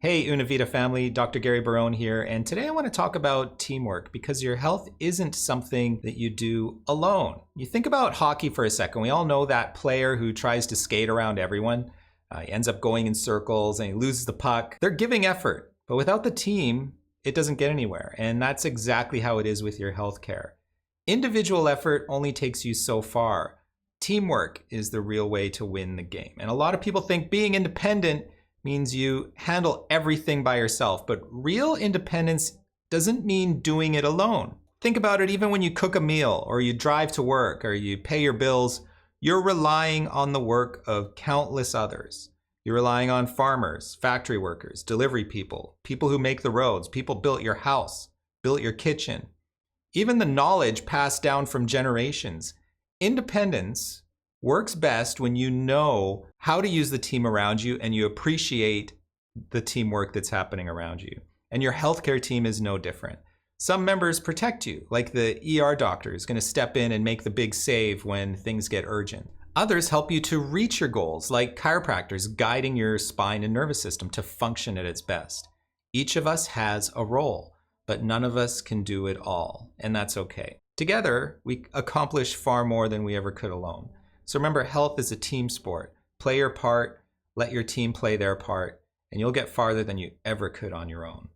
Hey, Univita family, Dr. Gary Barone here, and today I want to talk about teamwork because your health isn't something that you do alone. You think about hockey for a second. We all know that player who tries to skate around everyone. He ends up going in circles and he loses the puck. They're giving effort, but without the team, it doesn't get anywhere. And that's exactly how it is with your healthcare. Individual effort only takes you so far. Teamwork is the real way to win the game. And a lot of people think being independent means you handle everything by yourself, but real independence doesn't mean doing it alone. Think about it even when you cook a meal or you drive to work or you pay your bills, you're relying on the work of countless others. You're relying on farmers, factory workers, delivery people, people who make the roads, people built your house, built your kitchen, even the knowledge passed down from generations. Independence works best when you know how to use the team around you and you appreciate the teamwork that's happening around you. And your healthcare team is no different. Some members protect you, like the ER doctor is going to step in and make the big save when things get urgent. Others help you to reach your goals, like chiropractors guiding your spine and nervous system to function at its best. Each of us has a role, but none of us can do it all, and that's okay. Together, we accomplish far more than we ever could alone. So remember, health is a team sport. Play your part, let your team play their part, and you'll get farther than you ever could on your own.